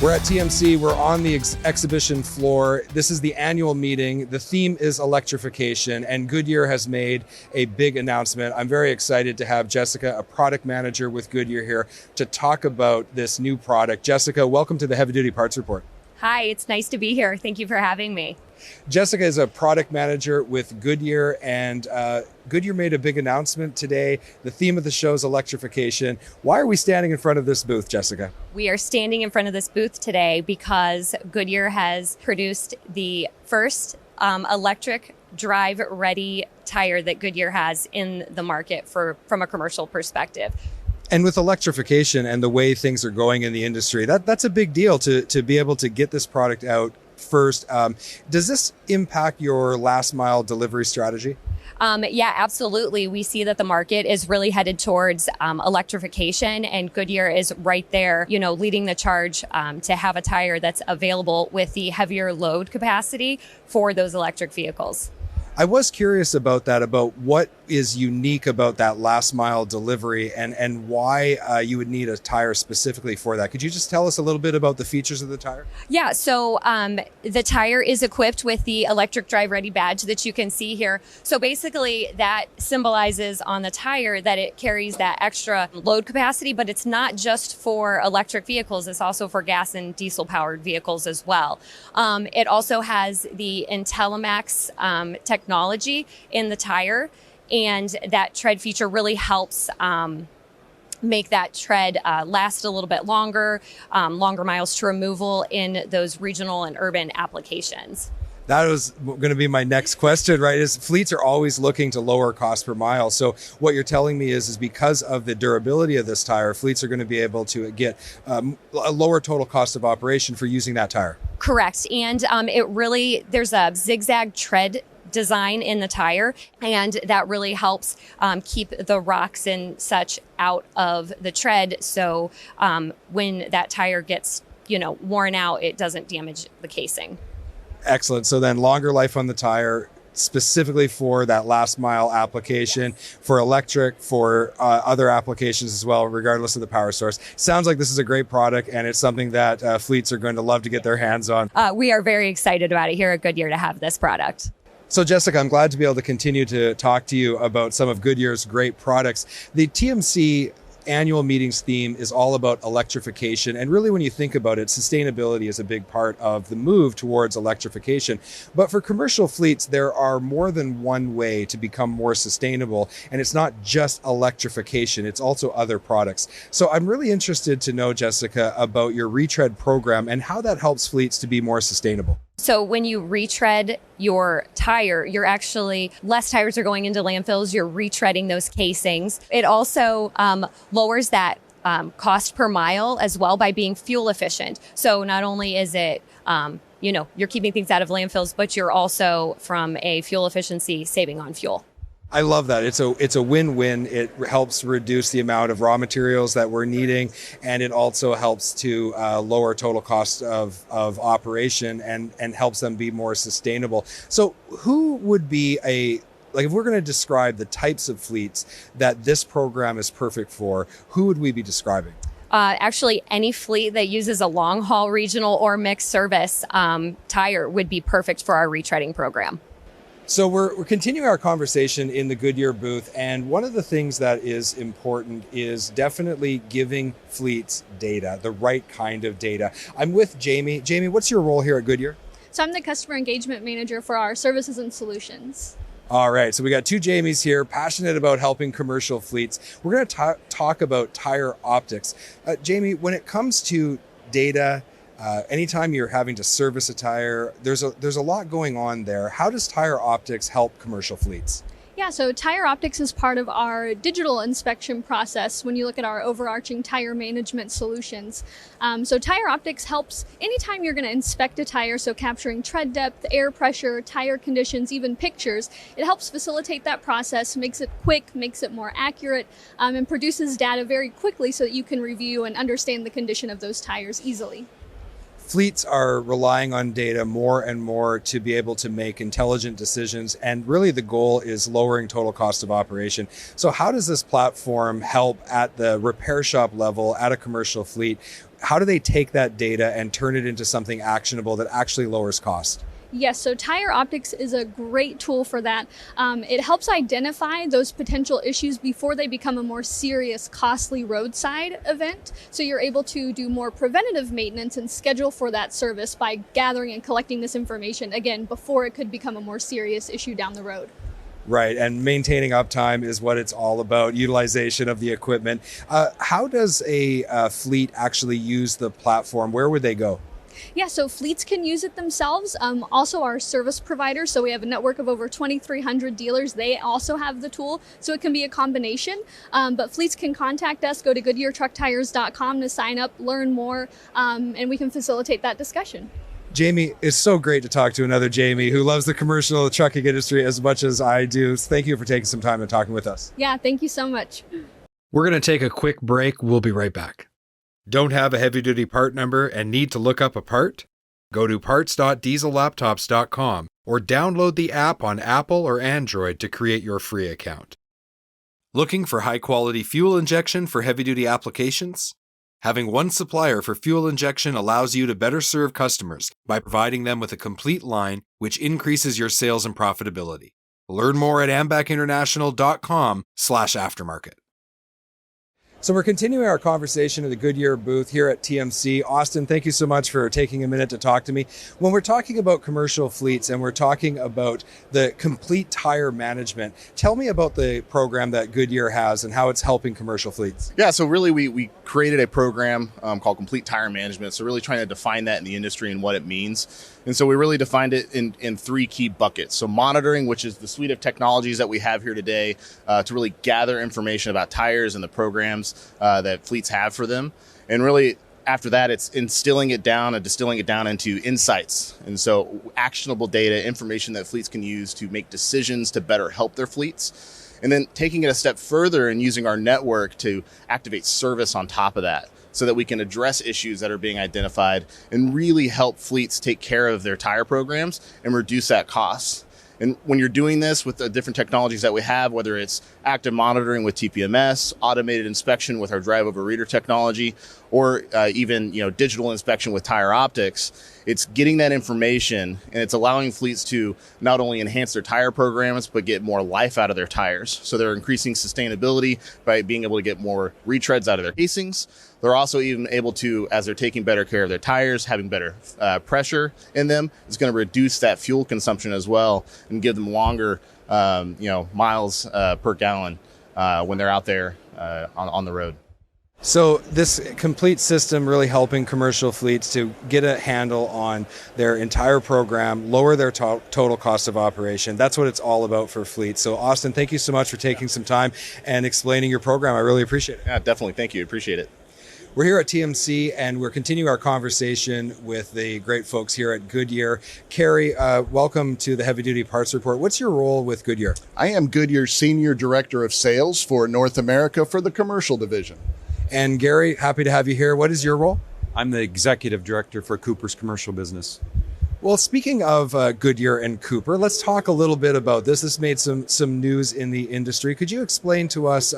We're at TMC, we're on the exhibition floor. This is the annual meeting. The theme is electrification, and Goodyear has made a big announcement. I'm very excited to have Jessica, a product manager with Goodyear here, to talk about this new product. Jessica, welcome to the Heavy Duty Parts Report. Hi, it's nice to be here. Thank you for having me. Jessica is a product manager with Goodyear, and Goodyear made a big announcement today. The theme of the show is electrification. Why are we standing in front of this booth, Jessica? We are standing in front of this booth today because Goodyear has produced the first electric drive-ready tire that Goodyear has in the market from a commercial perspective. And with electrification and the way things are going in the industry, that's a big deal to be able to get this product out first. Does this impact your last mile delivery strategy? Yeah, absolutely. We see that the market is really headed towards electrification, and Goodyear is right there, leading the charge to have a tire that's available with the heavier load capacity for those electric vehicles. I was curious about that, about what is unique about that last mile delivery and why you would need a tire specifically for that. Could you just tell us a little bit about the features of the tire? Yeah, so the tire is equipped with the electric drive ready badge that you can see here. So basically that symbolizes on the tire that it carries that extra load capacity, but it's not just for electric vehicles, it's also for gas and diesel powered vehicles as well. It also has the Intellimax technology in the tire, and that tread feature really helps make that tread last a little bit longer miles to removal in those regional and urban applications. That was going to be my next question, right? Is fleets are always looking to lower cost per mile. So what you're telling me is because of the durability of this tire, fleets are going to be able to get a lower total cost of operation for using that tire. Correct. And there's a zigzag tread design in the tire, and that really helps keep the rocks and such out of the tread. So when that tire gets, worn out, it doesn't damage the casing. Excellent. So then longer life on the tire, specifically for that last mile application, for electric, for other applications as well, regardless of the power source. Sounds like this is a great product, and it's something that fleets are going to love to get their hands on. We are very excited about it here at Goodyear to have this product. So Jessica, I'm glad to be able to continue to talk to you about some of Goodyear's great products. The TMC annual meetings theme is all about electrification. And really, when you think about it, sustainability is a big part of the move towards electrification. But for commercial fleets, there are more than one way to become more sustainable. And it's not just electrification, it's also other products. So I'm really interested to know, Jessica, about your retread program and how that helps fleets to be more sustainable. So when you retread your tire, less tires are going into landfills, you're retreading those casings. It also lowers that cost per mile as well by being fuel efficient. So not only is it, you're keeping things out of landfills, but you're also, from a fuel efficiency, saving on fuel. I love that. It's a win-win. It helps reduce the amount of raw materials that we're needing, and it also helps to lower total cost of operation and helps them be more sustainable. So who would be if we're going to describe the types of fleets that this program is perfect for, who would we be describing? Actually, any fleet that uses a long haul, regional, or mixed service tire would be perfect for our retreading program. So we're continuing our conversation in the Goodyear booth, and one of the things that is important is definitely giving fleets data, the right kind of data. I'm with Jamie. Jamie, what's your role here at Goodyear? So I'm the customer engagement manager for our services and solutions. All right, so we got two Jamies here, passionate about helping commercial fleets. We're going to talk about tire optics. Jamie, when it comes to data, anytime you're having to service a tire, there's a lot going on there. How does tire optics help commercial fleets? Yeah, so tire optics is part of our digital inspection process when you look at our overarching tire management solutions. So tire optics helps anytime you're going to inspect a tire, so capturing tread depth, air pressure, tire conditions, even pictures. It helps facilitate that process, makes it quick, makes it more accurate, and produces data very quickly so that you can review and understand the condition of those tires easily. Fleets are relying on data more and more to be able to make intelligent decisions, and really the goal is lowering total cost of operation. So how does this platform help at the repair shop level at a commercial fleet how do they take that data and turn it into something actionable that actually lowers cost? Yes, so Tire Optics is a great tool for that. It helps identify those potential issues before they become a more serious, costly roadside event. So you're able to do more preventative maintenance and schedule for that service by gathering and collecting this information, again, before it could become a more serious issue down the road. Right, and maintaining uptime is what it's all about, utilization of the equipment. How does a fleet actually use the platform? Where would they go? Yeah, so fleets can use it themselves. Also, our service providers. So we have a network of over 2,300 dealers. They also have the tool, so it can be a combination. But fleets can contact us. Go to GoodyearTruckTires.com to sign up, learn more, and we can facilitate that discussion. Jamie, it's so great to talk to another Jamie who loves the commercial trucking industry as much as I do. Thank you for taking some time and talking with us. Yeah, thank you so much. We're going to take a quick break. We'll be right back. Don't have a heavy-duty part number and need to look up a part? Go to parts.diesellaptops.com or download the app on Apple or Android to create your free account. Looking for high-quality fuel injection for heavy-duty applications? Having one supplier for fuel injection allows you to better serve customers by providing them with a complete line, which increases your sales and profitability. Learn more at ambackinternational.com/aftermarket. So we're continuing our conversation at the Goodyear booth here at TMC. Austin, thank you so much for taking a minute to talk to me. When we're talking about commercial fleets and we're talking about the complete tire management, tell me about the program that Goodyear has and how it's helping commercial fleets. Yeah, so really we created a program called Complete Tire Management. So really trying to define that in the industry and what it means. And so we really defined it in three key buckets. So monitoring, which is the suite of technologies that we have here today to really gather information about tires and the programs that fleets have for them. And really after that, it's instilling it down and distilling it down into insights. And so actionable data, information that fleets can use to make decisions to better help their fleets. And then taking it a step further and using our network to activate service on top of that, so that we can address issues that are being identified and really help fleets take care of their tire programs and reduce that cost. And when you're doing this with the different technologies that we have, whether it's active monitoring with TPMS, automated inspection with our drive over reader technology, or even digital inspection with Tire Optics, it's getting that information and it's allowing fleets to not only enhance their tire programs, but get more life out of their tires. So they're increasing sustainability by being able to get more retreads out of their casings. They're also even able to, as they're taking better care of their tires, having better pressure in them, it's going to reduce that fuel consumption as well and give them longer, miles per gallon when they're out there on the road. So this complete system really helping commercial fleets to get a handle on their entire program, lower their total cost of operation. That's what it's all about for fleets. So Austin, thank you so much for taking some time and explaining your program. I really appreciate it. Yeah, definitely. Thank you. Appreciate it. We're here at TMC and we're continuing our conversation with the great folks here at Goodyear. Carrie, welcome to the Heavy Duty Parts Report. What's your role with Goodyear? I am Goodyear's Senior Director of Sales for North America for the Commercial Division. And Gary, happy to have you here. What is your role? I'm the Executive Director for Cooper's Commercial Business. Well, speaking of Goodyear and Cooper, let's talk a little bit about this. This made some news in the industry. Could you explain to us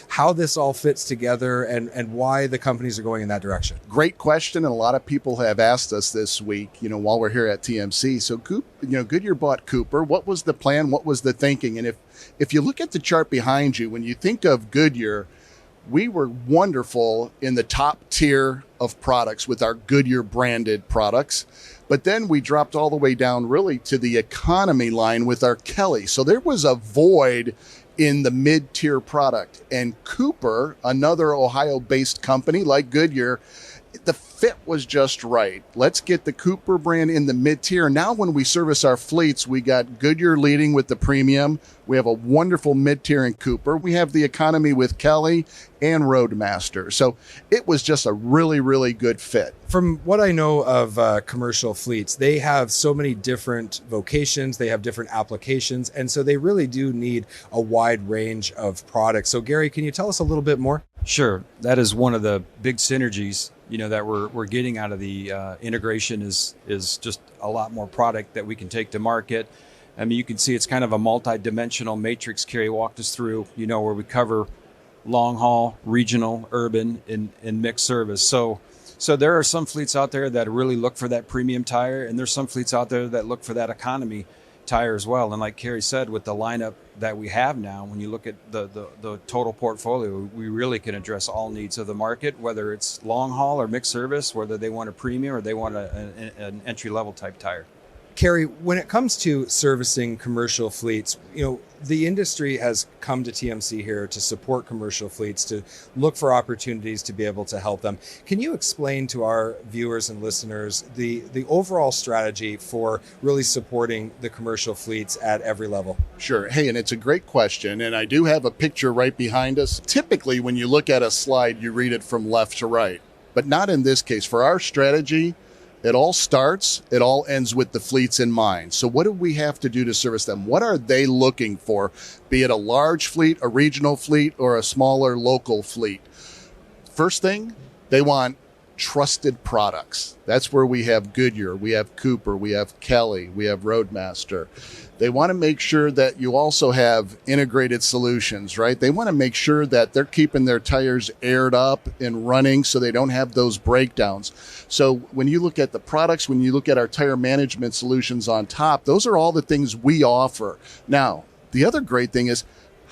how this all fits together and why the companies are going in that direction? Great question, and a lot of people have asked us this week, while we're here at TMC. So, Goodyear bought Cooper. What was the plan? What was the thinking? And if you look at the chart behind you, when you think of Goodyear, we were wonderful in the top tier of products with our Goodyear branded products. But then we dropped all the way down really to the economy line with our Kelly. So there was a void in the mid-tier product. And Cooper, another Ohio-based company like Goodyear, the fit was just right. Let's get the Cooper brand in the mid-tier. Now when we service our fleets, we got Goodyear leading with the premium. We have a wonderful mid-tier in Cooper. We have the economy with Kelly and Roadmaster. So it was just a really, really good fit. From what I know of commercial fleets, they have so many different vocations, they have different applications, and so they really do need a wide range of products. So Gary, can you tell us a little bit more? Sure. That is one of the big synergies, that we're getting out of the integration is just a lot more product that we can take to market. I mean, you can see it's kind of a multi-dimensional matrix Carrie walked us through, where we cover long haul, regional, urban, and mixed service. So So there are some fleets out there that really look for that premium tire, and there's some fleets out there that look for that economy tire as well. And like Carrie said, with the lineup that we have now, when you look at the total portfolio, we really can address all needs of the market, whether it's long haul or mixed service, whether they want a premium or they want an entry level type tire. Carrie, when it comes to servicing commercial fleets, the industry has come to TMC here to support commercial fleets, to look for opportunities to be able to help them. Can you explain to our viewers and listeners the overall strategy for really supporting the commercial fleets at every level? Sure. Hey, and it's a great question. And I do have a picture right behind us. Typically, when you look at a slide, you read it from left to right, but not in this case. For our strategy, it all starts, it all ends with the fleets in mind. So what do we have to do to service them? What are they looking for? Be it a large fleet, a regional fleet, or a smaller local fleet. First thing, they want trusted products. That's where we have Goodyear, we have Cooper, we have Kelly, we have Roadmaster. They want to make sure that you also have integrated solutions, right? They want to make sure that they're keeping their tires aired up and running so they don't have those breakdowns. So when you look at the products, when you look at our tire management solutions on top, those are all the things we offer. Now, the other great thing is,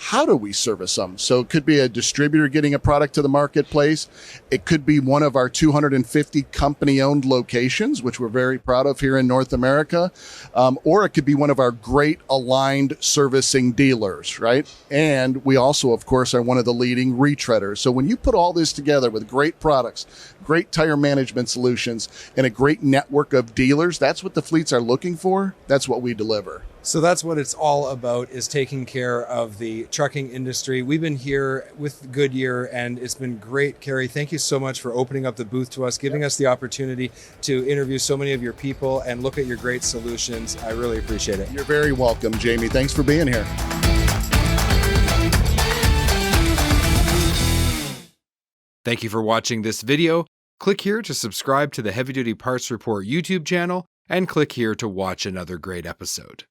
how do we service them? So it could be a distributor getting a product to the marketplace. It could be one of our 250 company-owned locations, which we're very proud of here in North America. Or it could be one of our great aligned servicing dealers, right? And we also, of course, are one of the leading retreaders. So when you put all this together with great products, great tire management solutions, and a great network of dealers, that's what the fleets are looking for. That's what we deliver. So that's what it's all about, is taking care of the trucking industry. We've been here with Goodyear, and it's been great. Carrie, thank you so much for opening up the booth to us, giving us the opportunity to interview so many of your people and look at your great solutions. I really appreciate it. You're very welcome, Jamie. Thanks for being here. Thank you for watching this video. Click here to subscribe to the Heavy Duty Parts Report YouTube channel, and click here to watch another great episode.